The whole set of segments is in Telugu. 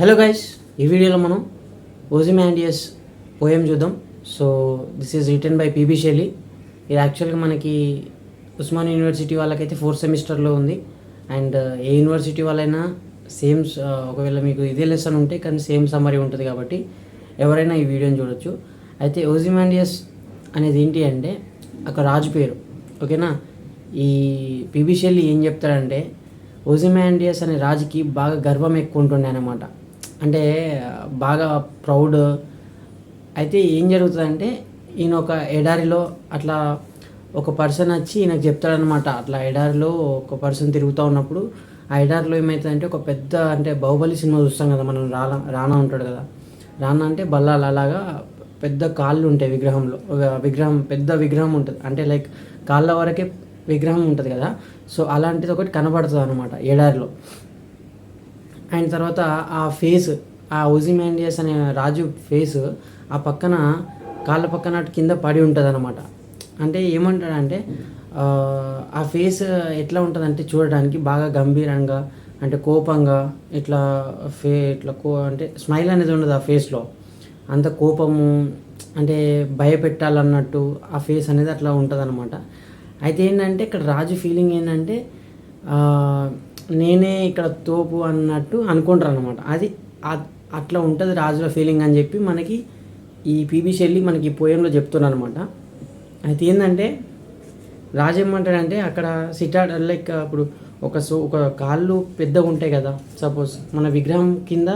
హలో గైస్, ఈ వీడియోలో మనం ఓజిమాండియస్ పోయం చూద్దాం. So this is written by PB Shelley. ఇది యాక్చువల్గా మనకి ఉస్మాన్ యూనివర్సిటీ వాళ్ళకైతే 4th సెమిస్టర్లో ఉంది. అండ్ ఏ యూనివర్సిటీ వాళ్ళైనా సేమ్, ఒకవేళ మీకు ఇదే లెసన్ ఉంటే కానీ సేమ్ సమ్మరీ ఉంటుంది కాబట్టి ఎవరైనా ఈ వీడియోని చూడొచ్చు. అయితే ఓజిమాండియస్ అనేది ఏంటి అంటే ఒక రాజు పేరు, ఓకేనా. ఈ పిబి షెల్లీ ఏం చెప్తాడంటే ఓజిమాండియస్ అనే రాజుకి బాగా గర్వం ఎక్కువ ఉంటుండే అనమాట. అంటే బాగా ప్రౌడ్. అయితే ఏం జరుగుతుందంటే ఈయన ఒక ఎడారిలో అట్లా ఒక పర్సన్ వచ్చి ఈయనకు చెప్తాడనమాట. అట్లా ఎడారిలో ఒక పర్సన్ తిరుగుతూ ఉన్నప్పుడు ఆ ఎడారిలో ఏమవుతుందంటే ఒక పెద్ద, అంటే బాహుబలి సినిమా చూస్తాం కదా మనం, రానా ఉంటాడు కదా. రానా అంటే బల్లాలు అలాగా పెద్ద కాళ్ళు ఉంటాయి విగ్రహంలో. పెద్ద విగ్రహం ఉంటుంది, అంటే లైక్ కాళ్ళ వరకే విగ్రహం ఉంటుంది కదా. సో అలాంటిది ఒకటి కనబడుతుంది అనమాట ఎడారిలో. అయిన తర్వాత ఆ ఫేస్, ఆ ఓజిమాండియస్ అనే రాజు ఫేస్ ఆ పక్కన కాళ్ళ పక్కన కింద పడి ఉంటుంది అనమాట. అంటే ఏమంటాడంటే ఆ ఫేస్ ఎట్లా ఉంటుందంటే చూడడానికి బాగా గంభీరంగా, అంటే కోపంగా, ఇట్లా అంటే స్మైల్ అనేది ఉండదు ఆ ఫేస్లో. అంత కోపము, అంటే భయపెట్టాలన్నట్టు ఆ ఫేస్ అనేది అట్లా ఉంటుంది అనమాట. అయితే ఏంటంటే ఇక్కడ రాజు ఫీలింగ్ ఏంటంటే నేనే ఇక్కడ తోపు అన్నట్టు అనుకుంటారు అనమాట. అది అట్లా ఉంటుంది రాజుల ఫీలింగ్ అని చెప్పి మనకి ఈ పిబి షెల్లీ మనకి పోయంలో చెప్తున్నాను అనమాట. అయితే ఏంటంటే రాజు ఏమంటాడంటే అక్కడ లైక్ ఇప్పుడు ఒక కాళ్ళు పెద్దగా ఉంటాయి కదా. సపోజ్ మన విగ్రహం కింద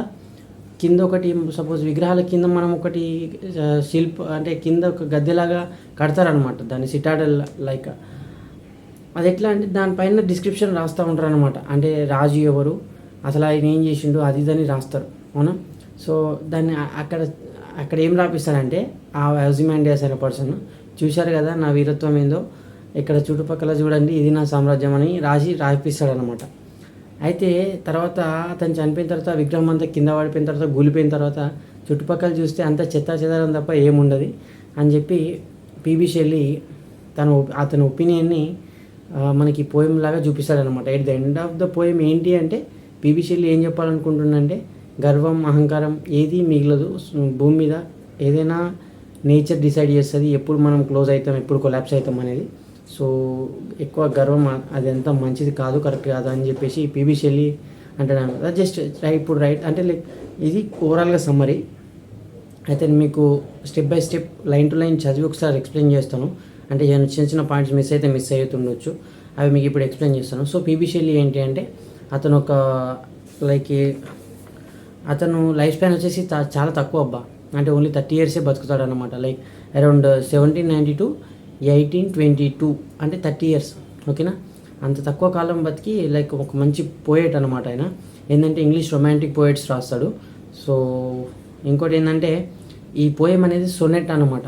ఒకటి, సపోజ్ విగ్రహాల కింద మనం ఒకటి అంటే కింద ఒక గద్దెలాగా కడతారనమాట, దాన్ని సిటాడల్ లైక్. అది ఎట్లా అంటే దానిపైన డిస్క్రిప్షన్ రాస్తూ ఉంటారు అనమాట. అంటే రాజు ఎవరు, అసలు ఆయన ఏం చేసిండు, అది ఇదని రాస్తారు, అవునా. సో దాన్ని అక్కడ ఏం రాపిస్తారంటే ఆ ఓజిమాండియస్ అనే పర్సన్, చూశారు కదా నా వీరత్వం ఏందో, ఇక్కడ చుట్టుపక్కల చూడండి ఇది నా సామ్రాజ్యం అని రాపిస్తాడు అనమాట. అయితే తర్వాత అతను చనిపోయిన తర్వాత విగ్రహం అంతా కింద పడిపోయిన తర్వాత కూలిపోయిన తర్వాత చుట్టుపక్కల చూస్తే అంతా చెదారం తప్ప ఏముండదు అని చెప్పి పిబి షెల్లీ అతని ఒపీనియన్ని మనకి పోయం లాగా చూపిస్తాడనమాట. At the end of the poem ఏంటి అంటే పిబి షెల్లీ ఏం చెప్పాలనుకుంటుండంటే గర్వం, అహంకారం ఏది మిగలదు భూమి మీద. ఏదైనా నేచర్ డిసైడ్ చేస్తుంది ఎప్పుడు మనం క్లోజ్ అవుతాం, ఎప్పుడు కొలాప్స్ అవుతాం అనేది. సో ఎక్కువ గర్వం అది ఎంత మంచిది కాదు, కరెక్ట్ కాదు అని చెప్పేసి పిబి షెల్లీ అంటాడు. జస్ట్ ఇప్పుడు రైట్ అంటే లైక్ ఇది ఓవరాల్గా సమ్మరీ. అయితే మీకు step by step, line to line చదివి ఒకసారి ఎక్స్ప్లెయిన్ చేస్తాను. అంటే చిన్న చిన్న పాయింట్స్ మిస్ అవుతుండొచ్చు, అవి మీకు ఇప్పుడు ఎక్స్ప్లెయిన్ చేస్తాను. సో పిబి షెల్లీ ఏంటి అంటే అతను ఒక అతను లైఫ్ స్పాన్ వచ్చేసి చాలా తక్కువ అబ్బా, అంటే ఓన్లీ 30 years బతుకుతాడు అనమాట. లైక్ అరౌండ్ 1790 to 1822, అంటే 30 years, ఓకేనా. అంత తక్కువ కాలం బతికి లైక్ ఒక మంచి పోయెట్ అనమాట ఆయన. ఏంటంటే ఇంగ్లీష్ రొమాంటిక్ పోయెట్స్ రాస్తాడు. సో ఇంకోటి ఏంటంటే ఈ పోయం అనేది సొనెట్ అనమాట.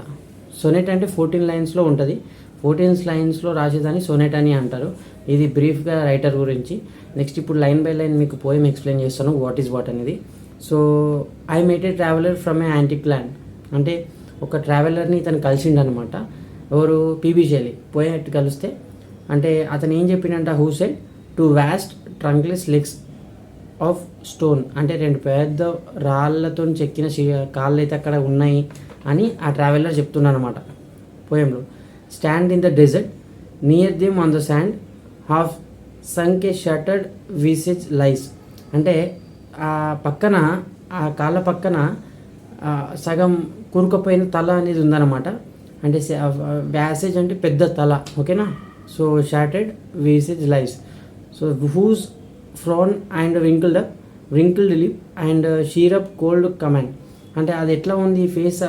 సొనెట్ అంటే 14 లైన్స్లో ఉంటుంది. 14 లైన్స్లో రాసేదాన్ని సొనెట్ అని అంటారు. ఇది బ్రీఫ్గా రైటర్ గురించి. నెక్స్ట్ ఇప్పుడు లైన్ బై లైన్ మీకు పోయం ఎక్స్ప్లెయిన్ చేస్తాను, వాట్ ఈజ్ వాట్ అనేది. So I met a traveller from a antique land, అంటే ఒక ట్రావెలర్ని ఇతను కలిసిండనమాట. ఎవరు? PB Shelley. పోయెట్ కలిస్తే అంటే అతను ఏం చెప్పిండంట, who said two vast trunkless legs of stone, అంటే 2 పెద్ద రాళ్ళతో చెక్కిన కాళ్ళు అయితే అక్కడ ఉన్నాయి అని ఆ ట్రావెలర్ చెప్తున్నాను అనమాట పోయంలో. Stand in the desert near them on the sand half sunk a shattered visage lies, అంటే ఆ పక్కన, ఆ కాళ్ళ పక్కన సగం కూరుకుపోయిన తల అనేది ఉందన్నమాట. అంటే వ్యాసేజ్ అంటే పెద్ద తల, ఓకేనా. So shattered visage lies, so whose frown and wrinkled lip and sneer of cold command, అంటే అది ఎట్లా ఉంది ఫేస్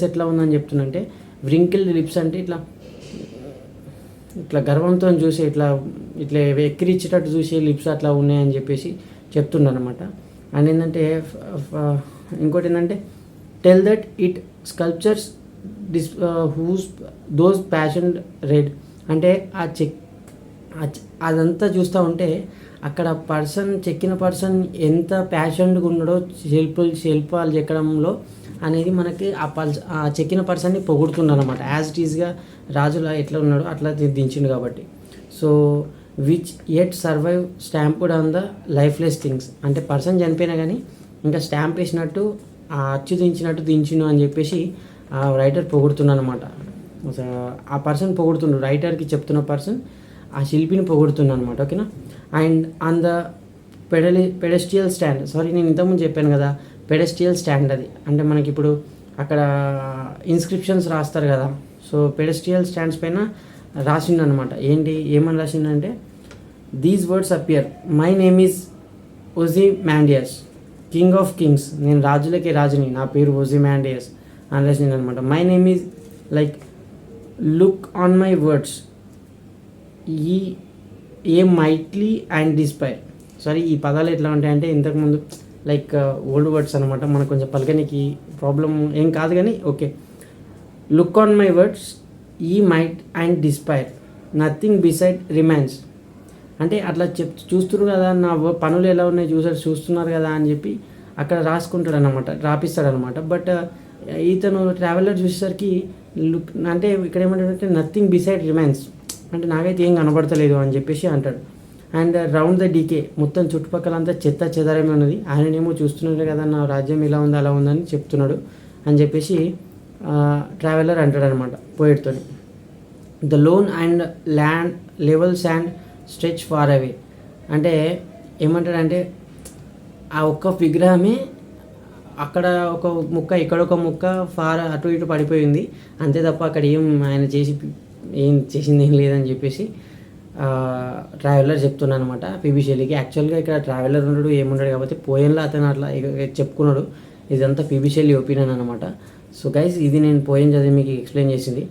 ఎట్లా ఉందని చెప్తుందంటే వ్రింకిల్డ్ లిప్స్ అంటే ఇట్లా గర్వంతో చూసి ఇట్లా ఎక్కిరిచ్చేటట్టు చూసే లిప్స్ అట్లా ఉన్నాయని చెప్పేసి చెప్తుండనమాట. అండ్ ఏంటంటే ఇంకోటి ఏంటంటే tell that it sculptures those passion red, అంటే అదంతా చూస్తూ ఉంటే అక్కడ చెక్కిన పర్సన్ ఎంత ప్యాషన్గా ఉన్నాడో శిల్పాలు చెక్కడంలో అనేది మనకి ఆ చెక్కిన పర్సన్ని పొగుడుతుండనమాట. యాజ్ ఇట్ ఈజ్గా రాజులా ఎట్లా ఉన్నాడో అట్లా దించిండు కాబట్టి. So which yet survive stamped on the lifeless things, అంటే పర్సన్ చనిపోయినా కానీ ఇంకా స్టాంప్ వేసినట్టు ఆ అచ్చు దించినట్టు దించిను అని చెప్పేసి ఆ రైటర్ పొగుడుతున్నాను అనమాట. ఆ పర్సన్ పొగుడుతుండు, రైటర్కి చెప్తున్న పర్సన్ ఆ శిల్పిని పొగుడుతున్నాను అనమాట. ఓకేనా. అండ్ ఆన్ ద పెడెస్ట్రియల్ స్టాండ్, నేను ఇంతకుముందు చెప్పాను కదా పెడెస్ట్రియల్ స్టాండ్, అది అంటే మనకి ఇప్పుడు అక్కడ ఇన్స్క్రిప్షన్స్ రాస్తారు కదా, సో పెడెస్ట్రియల్ స్టాండ్స్ పైన రాసిండనమాట. ఏమని రాసిండంటే these words appear, my name is Ozymandias, king of kings, నేను రాజులకి రాజుని, నా పేరు ఓజిమాండియస్ అని రాసిండనమాట. My name is like look on my words ye mighty and despair. ఈ పదాలు ఎట్లా ఉంటాయంటే ఇంతకుముందు లైక్ ఓల్డ్ వర్డ్స్ అనమాట, మనకు కొంచెం పలకనికి ప్రాబ్లం ఏం కాదు కానీ okay. Look on my words ye might and despair, nothing beside remains. అంటే అట్లా చూస్తున్నారు కదా నా పనులు ఎలా ఉన్నాయి చూస్తున్నారు కదా అని చెప్పి అక్కడ రాసుకుంటాడు అనమాట, రాపిస్తాడనమాట. బట్ ఇతను ట్రావెలర్ చూసేసరికి లుక్ అంటే ఇక్కడ ఏమంటాడంటే నథింగ్ బిసైడ్ రిమైన్స్, అంటే నాకైతే ఏం కనబడతలేదు అని చెప్పేసి అంటాడు. అండ్ రౌండ్ ద డీకే, మొత్తం చుట్టుపక్కలంతా చెత్త చెదరమే ఉన్నది, ఆయననేమో చూస్తున్నాడు కదా నా రాజ్యం ఇలా ఉంది అలా ఉందని చెప్తున్నాడు అని చెప్పేసి ట్రావెలర్ అంటాడు అనమాట పోయిట్తో. The lone and land level sand stretch far away, అంటే ఏమంటాడంటే ఆ ఒక్క విగ్రహమే అక్కడ ఒక ముక్క ఇక్కడ ఒక ముక్క ఫార్ అటు ఇటు పడిపోయింది అంతే తప్ప అక్కడ ఆయన ఏం చేసింది ఏం లేదని చెప్పేసి ట్రావెలర్ చెప్తున్నాను అనమాట పిబి షెల్లీకి. యాక్చువల్గా ఇక్కడ ట్రావెలర్ ఉన్నాడు ఏమున్నాడు కాబట్టి పోయంలో అతను అట్లా చెప్పుకున్నాడు. ఇదంతా పిబి షెల్లీ ఒపీనియన్ అనమాట. సో గైస్, ఇది నేను పోయం చదివి మీకు ఎక్స్ప్లెయిన్ చేసింది.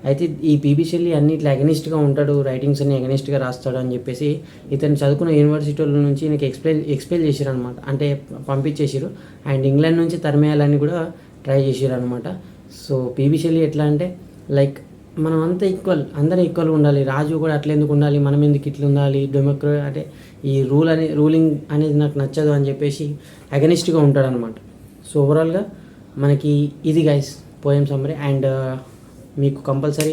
అయితే ఈ పిబి షెల్లీ అన్ని ఇట్లా అగెనిస్ట్గా ఉంటాడు, రైటింగ్స్ అన్ని అగెనిస్ట్గా రాస్తాడు అని చెప్పేసి ఇతను చదువుకున్న యూనివర్సిటీల నుంచి నాకు ఎక్స్ప్లెయిన్ చేశారు అనమాట, అంటే పంపించేసారు. అండ్ ఇంగ్లాండ్ నుంచి తరిమేయాలని కూడా ట్రై చేసారు అనమాట. సో పిబి షెల్లీ ఎట్లా అంటే లైక్ మనం అంతా ఈక్వల్, అందరూ ఈక్వల్గా ఉండాలి, రాజు కూడా అట్లా ఎందుకు ఉండాలి, మనం ఎందుకు ఇట్లా ఉండాలి, అంటే ఈ రూలింగ్ అనేది నాకు నచ్చదు అని చెప్పేసి అగెనిస్ట్గా ఉంటాడు అనమాట. సో ఓవరాల్గా మనకి ఇది గైస్ పోయం సమ్మరీ. అండ్ మీకు కంపల్సరీ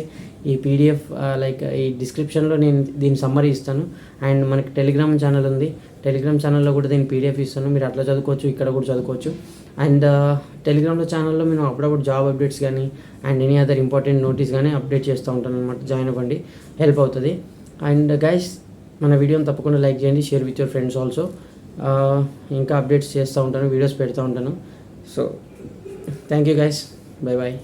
ఈ పీడిఎఫ్ లైక్ ఈ డిస్క్రిప్షన్లో నేను దీని సమ్మరీ ఇస్తాను. అండ్ మనకి టెలిగ్రామ్ ఛానల్ ఉంది, టెలిగ్రామ్ ఛానల్లో కూడా దీని పీడిఎఫ్ ఇస్తాను, మీరు అట్లా చదువుకోవచ్చు, ఇక్కడ కూడా చదువుకోవచ్చు. అండ్ టెలిగ్రామ్లో ఛానల్లో నేను అప్పుడప్పుడు జాబ్ అప్డేట్స్ కానీ and any other important notice కానీ అప్డేట్ చేస్తూ ఉంటాను అనమాట. జాయిన్ అవ్వండి, హెల్ప్ అవుతుంది. అండ్ గైస్, మన వీడియోని తప్పకుండా లైక్ చేయండి, share with your friends also. ఇంకా అప్డేట్స్ చేస్తూ ఉంటాను, వీడియోస్ పెడతా ఉంటాను. So thank you guys, bye bye.